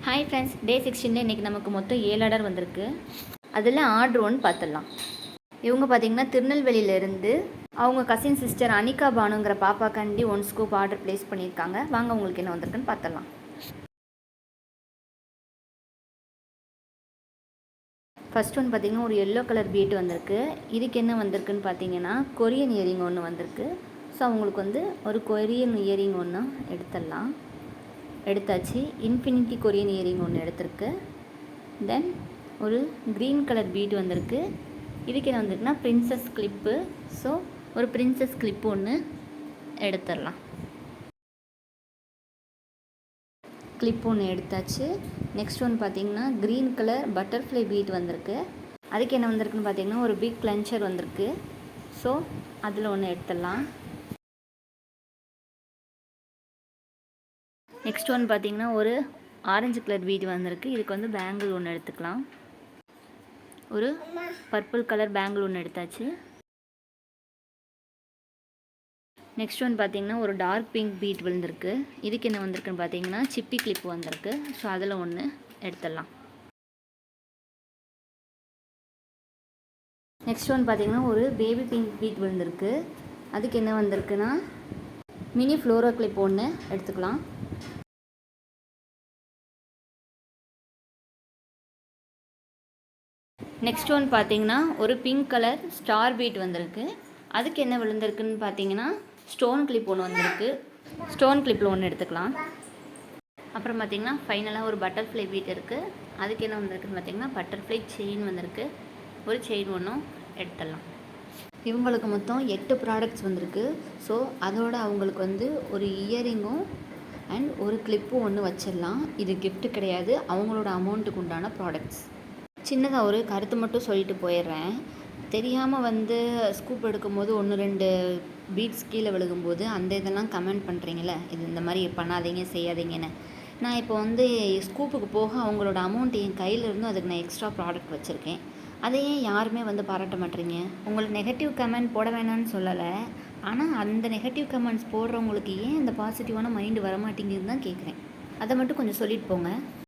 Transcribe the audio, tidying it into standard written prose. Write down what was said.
Hi friends, டே 16 இன்றைக்கி நமக்கு மொத்தம் 7 ஆர்டர் வந்திருக்கு. அதில் ஆர்டர் 1 பார்த்துடலாம். இவங்க பார்த்திங்கன்னா திருநெல்வேலியிலேருந்து அவங்க கசின் சிஸ்டர் அனிகா பானுங்கிற பாப்பாக்காண்டி 1 ஸ்கூப் ஆர்டர் ப்ளேஸ் பண்ணியிருக்காங்க. வாங்க உங்களுக்கு என்ன வந்திருக்குன்னு பார்த்துடலாம். ஃபர்ஸ்ட் ஒன் பார்த்திங்கன்னா ஒரு எல்லோ கலர் பீட் வந்திருக்கு. இதுக்கு என்ன வந்திருக்குன்னு பார்த்தீங்கன்னா கொரியன் இயரிங் ஒன்று வந்திருக்கு. ஸோ அவங்களுக்கு ஒரு கொரியன் இயரிங் ஒன்று எடுத்தாச்சு. இன்ஃபினிட்டி கொரியன் இயரிங் ஒன்று எடுத்திருக்கு. தென் ஒரு க்ரீன் கலர் பீட் வந்திருக்கு. இதுக்கு என்ன வந்திருக்குன்னா பிரின்சஸ் கிளிப்பு. ஸோ ஒரு பிரின்சஸ் கிளிப்பு ஒன்று எடுத்துடலாம். கிளிப் ஒன்று எடுத்தாச்சு. நெக்ஸ்ட் ஒன் பார்த்திங்கன்னா க்ரீன் கலர் பட்டர்ஃப்ளை பீட் வந்திருக்கு. அதுக்கு என்ன வந்திருக்குன்னு பார்த்திங்கன்னா ஒரு பிக் கிளன்ச்சர் வந்திருக்கு. ஸோ அதில் ஒன்று எடுத்துடலாம். நெக்ஸ்ட் ஒன் பார்த்திங்கன்னா ஒரு ஆரஞ்சு கலர் பீட் வந்திருக்கு. இதுக்கு பேங்கிள் ஒன்று எடுத்துக்கலாம். ஒரு பர்பிள் கலர் பேங்கிள் ஒன்று எடுத்தாச்சு. நெக்ஸ்ட் ஒன் பார்த்திங்கன்னா ஒரு டார்க் பிங்க் பீட் விழுந்திருக்கு. இதுக்கு என்ன வந்திருக்குன்னு பார்த்தீங்கன்னா சிப்பி கிளிப் வந்திருக்கு. ஸோ அதில் ஒன்று எடுத்துடலாம். நெக்ஸ்ட் ஒன் பார்த்திங்கன்னா ஒரு பேபி பிங்க் பீட் விழுந்திருக்கு. அதுக்கு என்ன வந்திருக்குன்னா மினி ஃப்ளோரோ கிளிப் ஒன்று எடுத்துக்கலாம். நெக்ஸ்ட் ஒன் பார்த்திங்கன்னா ஒரு பிங்க் கலர் ஸ்டார் பீட் வந்திருக்கு. அதுக்கு என்ன விழுந்திருக்குன்னு பார்த்தீங்கன்னா ஸ்டோன் கிளிப் ஒன்று வந்திருக்கு. ஸ்டோன் கிளிப்பில் ஒன்று எடுத்துக்கலாம். அப்புறம் பார்த்திங்கன்னா ஃபைனலாக ஒரு பட்டர்ஃப்ளை பீட் இருக்குது. அதுக்கு என்ன வந்திருக்குன்னு பார்த்தீங்கன்னா பட்டர்ஃப்ளை செயின் வந்திருக்கு. ஒரு செயின் ஒன்றும் எடுத்துடலாம். இவங்களுக்கு மொத்தம் 8 ப்ராடக்ட்ஸ் வந்திருக்கு. ஸோ அதோட அவங்களுக்கு ஒரு இயரிங்கும் அண்ட் ஒரு கிளிப்பும் ஒன்று வச்சிடலாம். இது கிஃப்ட்டு கிடையாது, அவங்களோட அமௌண்ட்டுக்கு உண்டான ப்ராடக்ட்ஸ். சின்னதாக ஒரு கருத்து மட்டும் சொல்லிட்டு போயிடுறேன். தெரியாமல் ஸ்கூப் எடுக்கும்போது 1-2 பீட்ஸ் கீழே விழுகும்போது அந்த இதெல்லாம் கமெண்ட் பண்ணுறீங்களே, இது இந்த மாதிரி பண்ணாதீங்க செய்யாதீங்கன்னு. நான் இப்போ ஸ்கூப்புக்கு போக அவங்களோட அமௌண்ட் என் கையில் இருந்தும் அதுக்கு நான் எக்ஸ்ட்ரா ப்ராடக்ட் வச்சுருக்கேன். அதை ஏன் யாருமே பாராட்ட மாட்டேறீங்க? உங்களுக்கு நெகட்டிவ் கமெண்ட் போட வேணான்னு சொல்லலை, ஆனால் அந்த நெகட்டிவ் கமெண்ட்ஸ் போடுறவங்களுக்கு ஏன் அந்த பாசிட்டிவான மைண்டு வரமாட்டேங்குதுன்னு தான் கேட்குறேன். அதை மட்டும் கொஞ்சம் சொல்லிட்டு போங்க.